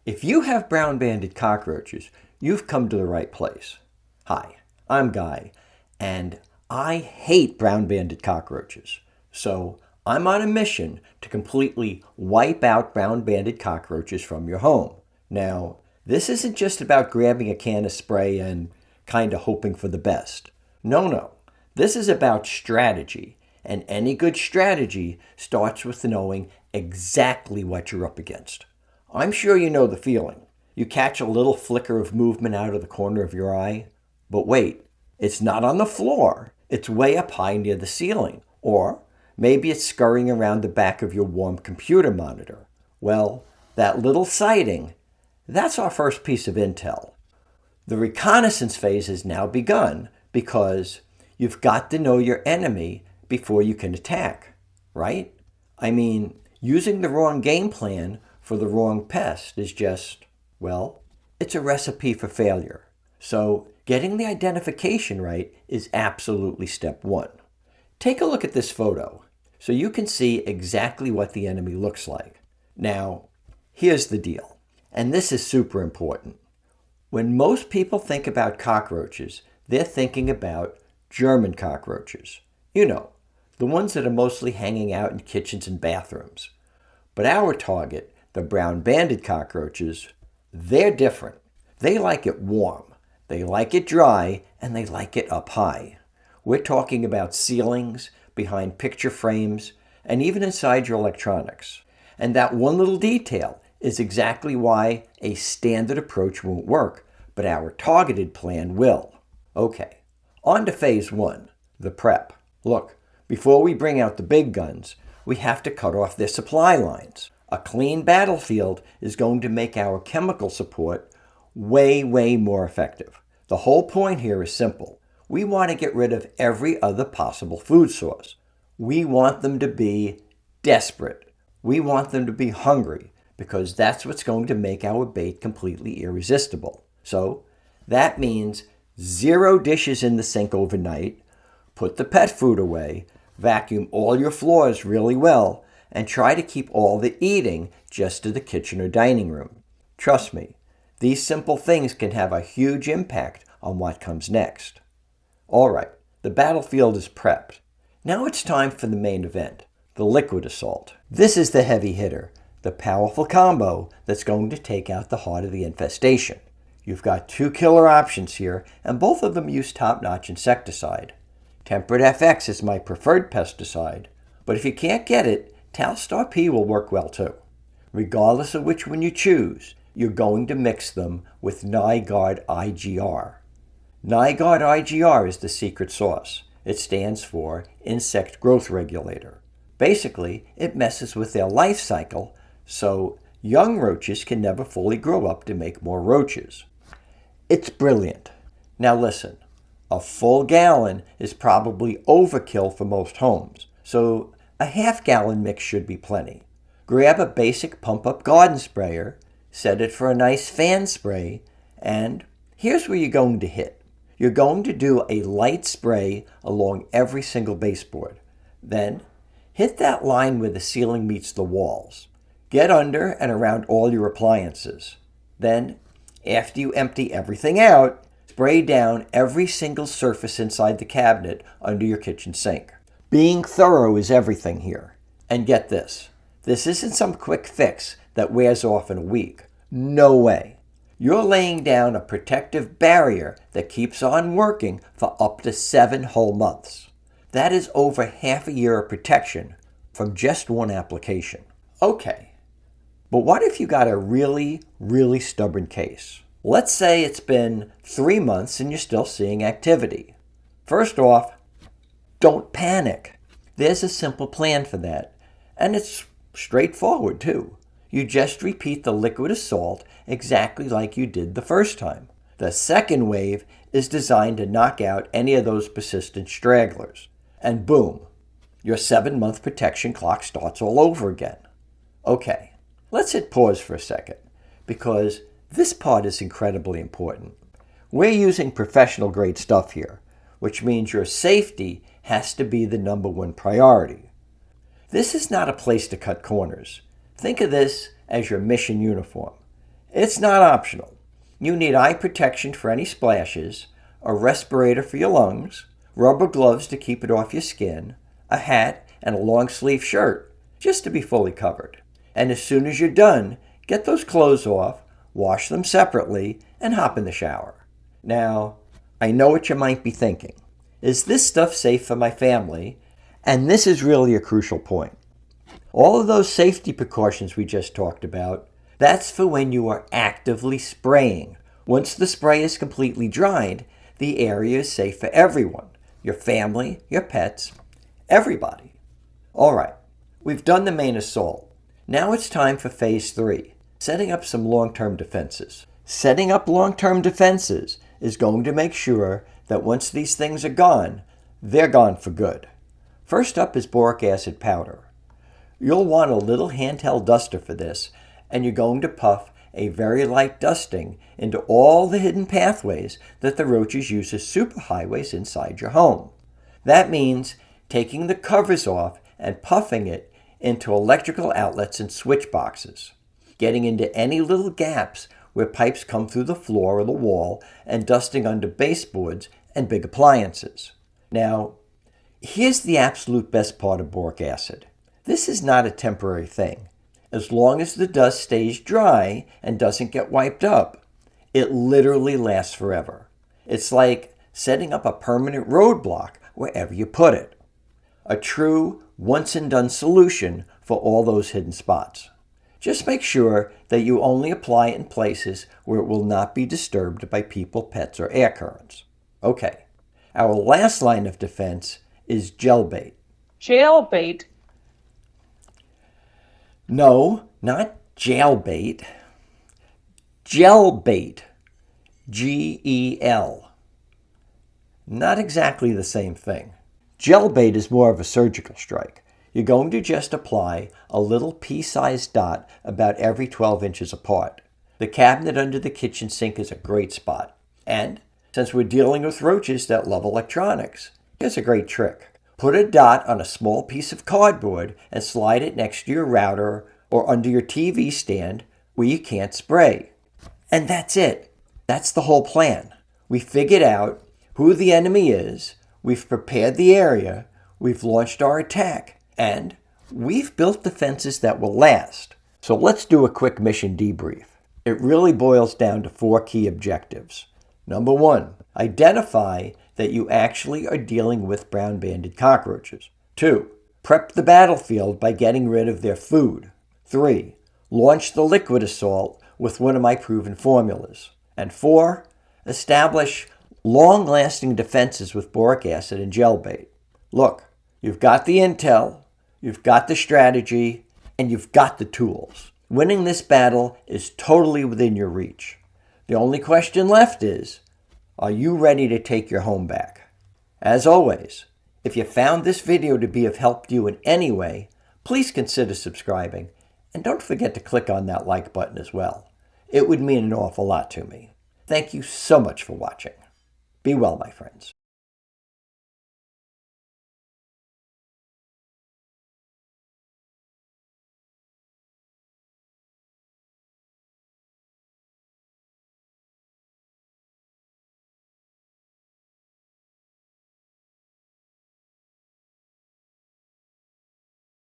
If you have brown banded cockroaches, you've come to the right place. Hi, I'm Guy, and I hate brown banded cockroaches. So I'm on a mission to completely wipe out brown banded cockroaches from your home. Now, this isn't just about grabbing a can of spray and kind of hoping for the best. No. This is about strategy, and any good strategy starts with knowing exactly what you're up against. I'm sure you know the feeling. You catch a little flicker of movement out of the corner of your eye, but wait, it's not on the floor. It's way up high near the ceiling. Or maybe it's scurrying around the back of your warm computer monitor. Well, that little sighting, that's our first piece of intel. The reconnaissance phase has now begun because you've got to know your enemy before you can attack, right? I mean, using the wrong game plan for the wrong pest is just, well, it's a recipe for failure. So getting the identification right is absolutely step one. Take a look at this photo so you can see exactly what the enemy looks like. Now, here's the deal, and this is super important. When most people think about cockroaches, they're thinking about German cockroaches. You know, the ones that are mostly hanging out in kitchens and bathrooms. But our target, the brown banded cockroaches, they're different. They like it warm, they like it dry, and they like it up high. We're talking about ceilings, behind picture frames, and even inside your electronics. And that one little detail is exactly why a standard approach won't work, but our targeted plan will. Okay, on to phase one, the prep. Look, before we bring out the big guns, we have to cut off their supply lines. A clean battlefield is going to make our chemical support way more effective. The whole point here is simple. We want to get rid of every other possible food source. We want them to be desperate. We want them to be hungry because that's what's going to make our bait completely irresistible. So that means 0 dishes in the sink overnight, put the pet food away, vacuum all your floors really well, and try to keep all the eating just to the kitchen or dining room. Trust me, these simple things can have a huge impact on what comes next. All right, the battlefield is prepped. Now it's time for the main event, the liquid assault. This is the heavy hitter, the powerful combo that's going to take out the heart of the infestation. You've got 2 killer options here, and both of them use top-notch insecticide. Tempered FX is my preferred pesticide, but if you can't get it, Talstar P will work well too. Regardless of which one you choose, you're going to mix them with Nygaard IGR. Nygaard IGR is the secret sauce. It stands for Insect Growth Regulator. Basically, it messes with their life cycle, so young roaches can never fully grow up to make more roaches. It's brilliant. Now listen, a full gallon is probably overkill for most homes, so a half-gallon mix should be plenty. Grab a basic pump-up garden sprayer, set it for a nice fan spray, and here's where you're going to hit. You're going to do a light spray along every single baseboard. Then, hit that line where the ceiling meets the walls. Get under and around all your appliances. Then, after you empty everything out, spray down every single surface inside the cabinet under your kitchen sink. Being thorough is everything here. And get this isn't some quick fix that wears off in a week. No way. You're laying down a protective barrier that keeps on working for up to 7 whole months. That is over half a year of protection from just one application. Okay, but what if you got a really stubborn case? Let's say it's been 3 months and you're still seeing activity. First off, don't panic. There's a simple plan for that, and it's straightforward too. You just repeat the liquid assault exactly like you did the first time. The second wave is designed to knock out any of those persistent stragglers. And boom, your 7-month protection clock starts all over again. Okay, let's hit pause for a second, because this part is incredibly important. We're using professional grade stuff here, which means your safety has to be the number one priority. This is not a place to cut corners. Think of this as your mission uniform. It's not optional. You need eye protection for any splashes, a respirator for your lungs, rubber gloves to keep it off your skin, a hat, and a long sleeve shirt, just to be fully covered. And as soon as you're done, get those clothes off, wash them separately, and hop in the shower. Now, I know what you might be thinking. Is this stuff safe for my family? And this is really a crucial point. All of those safety precautions we just talked about, that's for when you are actively spraying. Once the spray is completely dried, the area is safe for everyone. Your family, your pets, everybody. All right, we've done the main assault. Now it's time for phase 3, setting up some long-term defenses. Setting up long-term defenses is going to make sure that once these things are gone, they're gone for good. First up is boric acid powder. You'll want a little handheld duster for this, and you're going to puff a very light dusting into all the hidden pathways that the roaches use as superhighways inside your home. That means taking the covers off and puffing it into electrical outlets and switch boxes, getting into any little gaps where pipes come through the floor or the wall, and dusting under baseboards and big appliances. Now, here's the absolute best part of boric acid. This is not a temporary thing. As long as the dust stays dry and doesn't get wiped up, it literally lasts forever. It's like setting up a permanent roadblock wherever you put it. A true once-and-done solution for all those hidden spots. Just make sure that you only apply it in places where it will not be disturbed by people, pets, or air currents. Okay, our last line of defense is gel bait. Gel bait? No, not jail bait. Gel bait. G-E-L. Not exactly the same thing. Gel bait is more of a surgical strike. You're going to just apply a little pea-sized dot about every 12 inches apart. The cabinet under the kitchen sink is a great spot. And since we're dealing with roaches that love electronics, here's a great trick. Put a dot on a small piece of cardboard and slide it next to your router or under your TV stand where you can't spray. And that's it. That's the whole plan. We figured out who the enemy is, we've prepared the area, we've launched our attack, and we've built defenses that will last. So let's do a quick mission debrief. It really boils down to 4 key objectives. Number 1, identify that you actually are dealing with brown banded cockroaches. 2, prep the battlefield by getting rid of their food. 3, launch the liquid assault with one of my proven formulas. And 4, establish long-lasting defenses with boric acid and gel bait. Look, you've got the intel, you've got the strategy, and you've got the tools. Winning this battle is totally within your reach. The only question left is, are you ready to take your home back? As always, if you found this video to be of help to you in any way, please consider subscribing, and don't forget to click on that like button as well. It would mean an awful lot to me. Thank you so much for watching. Be well, my friends.